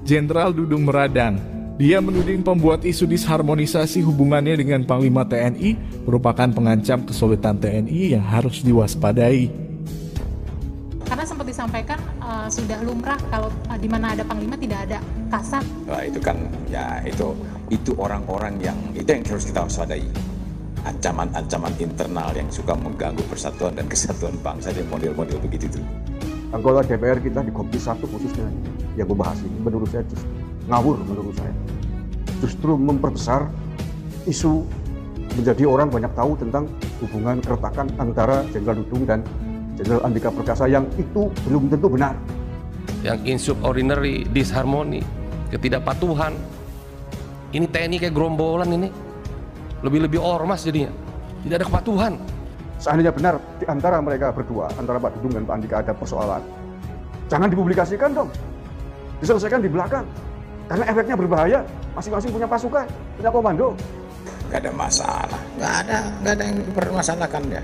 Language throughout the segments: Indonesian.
Jenderal Dudung meradang. Dia menuding pembuat isu disharmonisasi hubungannya dengan Panglima TNI merupakan pengancam kesulitan TNI yang harus diwaspadai. Karena sempat disampaikan sudah lumrah kalau di mana ada Panglima tidak ada Kasat. Nah, itu kan ya itu orang-orang yang harus kita waspadai. Ancaman-ancaman internal yang suka mengganggu persatuan dan kesatuan bangsa dan model-model begitu itu. Anggota DPR kita di Komisi 1 khususnya yang membahas ini menurut saya justru ngawur menurut saya. Justru memperbesar isu menjadi orang banyak tahu tentang hubungan keretakan antara Jenderal Dudung dan Jenderal Andika Perkasa yang itu belum tentu benar. Yang insubordinary, disharmoni, ketidakpatuhan. Ini TNI kayak gerombolan ini. Lebih-lebih ormas jadinya. Tidak ada kepatuhan. Seandainya benar di antara mereka berdua, antara Pak Dudung dan Pak Andika ada persoalan, jangan dipublikasikan dong. Diselesaikan di belakang. Karena efeknya berbahaya. Masing-masing punya pasukan, punya komando. Gak ada masalah. Gak ada yang dipermasalahkan ya.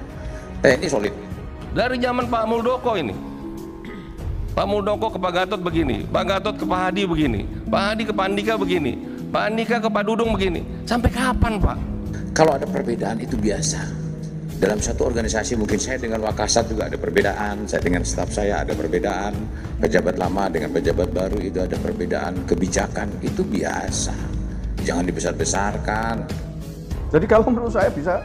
TNI solid. Dari zaman Pak Muldoko ini. Pak Muldoko ke Pak Gatot begini, Pak Gatot ke Pak Hadi begini, Pak Hadi ke Pak Andika begini, Pak Andika ke Pak Dudung begini. Sampai kapan, Pak? Kalau ada perbedaan itu biasa. Dalam satu organisasi mungkin saya dengan Wakasat juga ada perbedaan, saya dengan staf saya ada perbedaan, pejabat lama dengan pejabat baru itu ada perbedaan kebijakan, itu biasa. Jangan dibesar-besarkan. Jadi kalau menurut saya bisa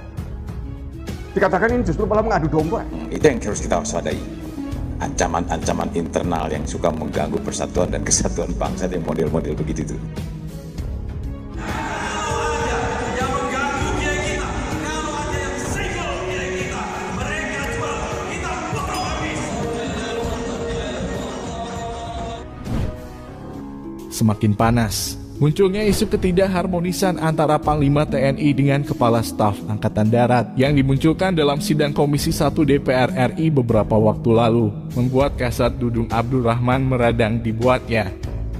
dikatakan ini justru malah mengadu domba. Itu yang harus kita waspadai. Ancaman-ancaman internal yang suka mengganggu persatuan dan kesatuan bangsa dan model-model begitu itu. Semakin panas. Munculnya isu ketidakharmonisan antara Panglima TNI dengan Kepala Staf Angkatan Darat yang dimunculkan dalam sidang Komisi 1 DPR RI beberapa waktu lalu, membuat Kasat Dudung Abdurrahman meradang dibuatnya.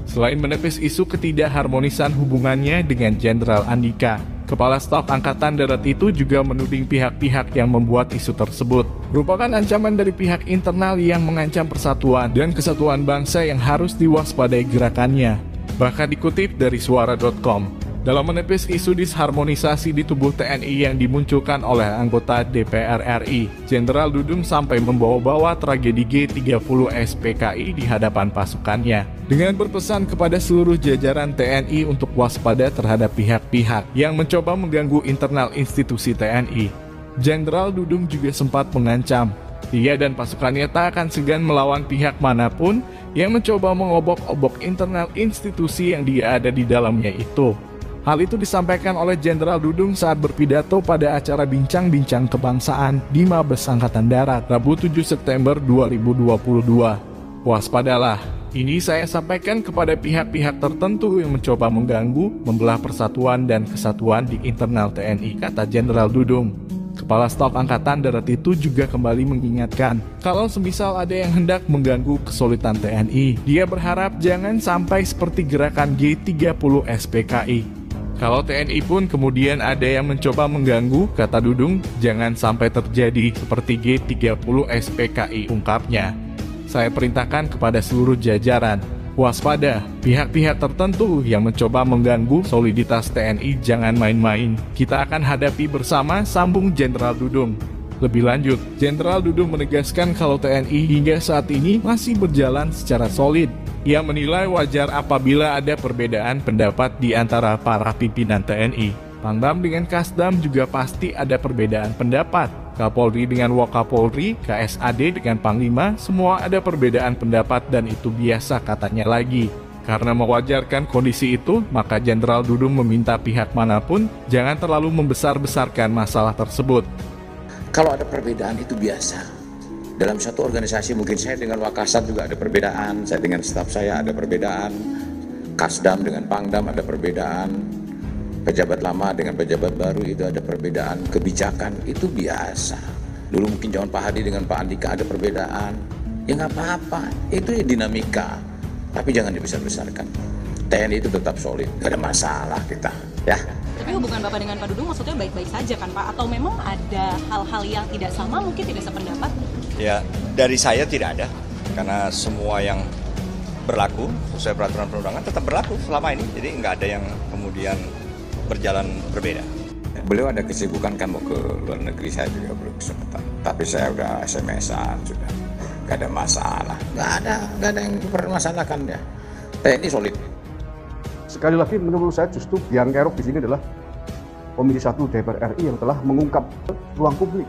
Selain menepis isu ketidakharmonisan hubungannya dengan Jenderal Andika, Kepala Staf Angkatan Darat itu juga menuding pihak-pihak yang membuat isu tersebut merupakan ancaman dari pihak internal yang mengancam persatuan dan kesatuan bangsa yang harus diwaspadai gerakannya. Bahkan dikutip dari suara.com, dalam menepis isu disharmonisasi di tubuh TNI yang dimunculkan oleh anggota DPR RI, Jenderal Dudung sampai membawa-bawa tragedi G30 SPKI di hadapan pasukannya, dengan berpesan kepada seluruh jajaran TNI untuk waspada terhadap pihak-pihak yang mencoba mengganggu internal institusi TNI. Jenderal Dudung juga sempat mengancam, dia dan pasukannya tak akan segan melawan pihak manapun yang mencoba mengobok-obok internal institusi yang dia ada di dalamnya itu. Hal itu disampaikan oleh Jenderal Dudung saat berpidato pada acara bincang-bincang kebangsaan di Mabes Angkatan Darat, Rabu 7 September 2022. Waspadalah, ini saya sampaikan kepada pihak-pihak tertentu yang mencoba mengganggu, membelah persatuan dan kesatuan di internal TNI, kata Jenderal Dudung. Kepala Staf Angkatan Darat itu juga kembali mengingatkan, kalau semisal ada yang hendak mengganggu kesulitan TNI, dia berharap jangan sampai seperti gerakan G30 SPKI. Kalau TNI pun kemudian ada yang mencoba mengganggu, kata Dudung, jangan sampai terjadi seperti G30 SPKI, ungkapnya. Saya perintahkan kepada seluruh jajaran, waspada, pihak-pihak tertentu yang mencoba mengganggu soliditas TNI jangan main-main. Kita akan hadapi bersama, sambung Jenderal Dudung. Lebih lanjut, Jenderal Dudung menegaskan kalau TNI hingga saat ini masih berjalan secara solid. Ia menilai wajar apabila ada perbedaan pendapat di antara para pimpinan TNI. Pangdam dengan Kasdam juga pasti ada perbedaan pendapat. Kapolri dengan Wakapolri, KSAD dengan Panglima, semua ada perbedaan pendapat dan itu biasa, katanya lagi. Karena mewajarkan kondisi itu, maka Jenderal Dudung meminta pihak manapun jangan terlalu membesar-besarkan masalah tersebut. Kalau ada perbedaan itu biasa. Dalam satu organisasi mungkin saya dengan Wakasat juga ada perbedaan, saya dengan staf saya ada perbedaan, Kasdam dengan Pangdam ada perbedaan, pejabat lama dengan pejabat baru itu ada perbedaan kebijakan, itu biasa. Dulu mungkin zaman Pak Hadi dengan Pak Andika ada perbedaan, ya nggak apa-apa, itu ya dinamika, tapi jangan dibesar-besarkan. TNI itu tetap solid, nggak ada masalah kita, ya. Tapi hubungan Bapak dengan Pak Dudung maksudnya baik-baik saja kan Pak? Atau memang ada hal-hal yang tidak sama, mungkin tidak sependapat? Ya, dari saya tidak ada, karena semua yang berlaku sesuai peraturan perundangan, tetap berlaku selama ini. Jadi nggak ada yang kemudian berjalan berbeda. Beliau ada kesibukan kan mau ke luar negeri, saya juga belum kesempatan. Tapi saya udah SMS-an sudah, nggak ada masalah, nggak ada yang dipermasalahkan ya. TNI solid. Sekali lagi menurut saya justru yang kerok di sini adalah Komisi 1 DPR RI yang telah mengungkap ruang publik.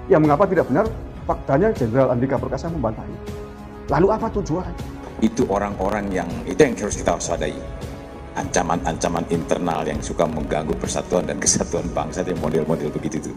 Yang mengapa tidak benar faktanya Jenderal Andika Perkasa membantahi. Lalu apa tujuannya? Itu orang-orang yang harus kita waspadai. Ancaman-ancaman internal yang suka mengganggu persatuan dan kesatuan bangsa, yang model-model begitu itu.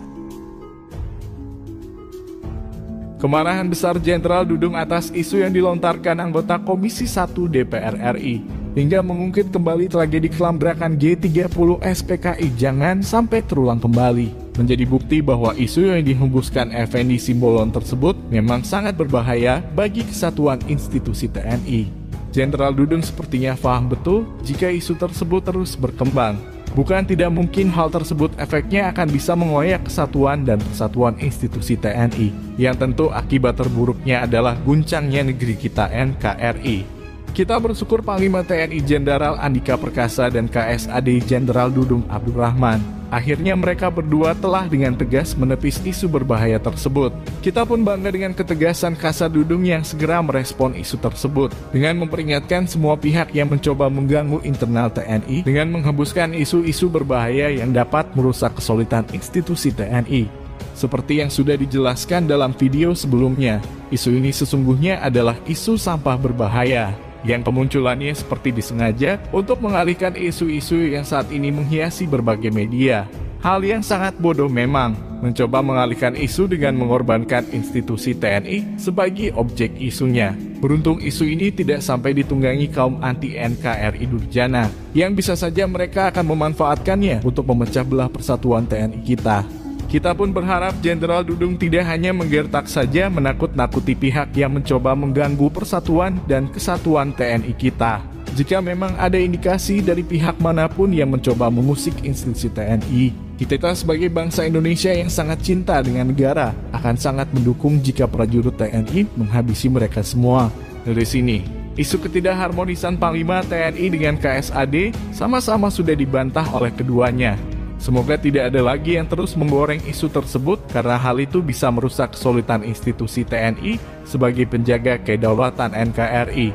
Kemarahan besar Jenderal Dudung atas isu yang dilontarkan anggota Komisi 1 DPR RI hingga mengungkit kembali tragedi kelambrakan G30 SPKI jangan sampai terulang kembali, menjadi bukti bahwa isu yang dihembuskan Effendi Simbolon tersebut memang sangat berbahaya bagi kesatuan institusi TNI. Jenderal Dudung sepertinya paham betul jika isu tersebut terus berkembang. Bukan tidak mungkin hal tersebut efeknya akan bisa mengoyak kesatuan dan persatuan institusi TNI, yang tentu akibat terburuknya adalah guncangnya negeri kita NKRI. Kita bersyukur Panglima TNI Jenderal Andika Perkasa dan KSAD Jenderal Dudung Abdurrahman. Akhirnya mereka berdua telah dengan tegas menepis isu berbahaya tersebut. Kita pun bangga dengan ketegasan Kasat Dudung yang segera merespon isu tersebut dengan memperingatkan semua pihak yang mencoba mengganggu internal TNI dengan menghembuskan isu-isu berbahaya yang dapat merusak kesolidan institusi TNI. Seperti yang sudah dijelaskan dalam video sebelumnya, isu ini sesungguhnya adalah isu sampah berbahaya yang kemunculannya seperti disengaja untuk mengalihkan isu-isu yang saat ini menghiasi berbagai media. Hal yang sangat bodoh memang, mencoba mengalihkan isu dengan mengorbankan institusi TNI sebagai objek isunya. Beruntung isu ini tidak sampai ditunggangi kaum anti-NKRI durjana, yang bisa saja mereka akan memanfaatkannya untuk memecah belah persatuan TNI kita. Kita pun berharap Jenderal Dudung tidak hanya menggertak saja menakut-nakuti pihak yang mencoba mengganggu persatuan dan kesatuan TNI kita. Jika memang ada indikasi dari pihak manapun yang mencoba mengusik institusi TNI, kita sebagai bangsa Indonesia yang sangat cinta dengan negara akan sangat mendukung jika prajurit TNI menghabisi mereka semua. Dari sini, isu ketidakharmonisan Panglima TNI dengan KSAD sama-sama sudah dibantah oleh keduanya. Semoga tidak ada lagi yang terus menggoreng isu tersebut karena hal itu bisa merusak kesolidan institusi TNI sebagai penjaga kedaulatan NKRI.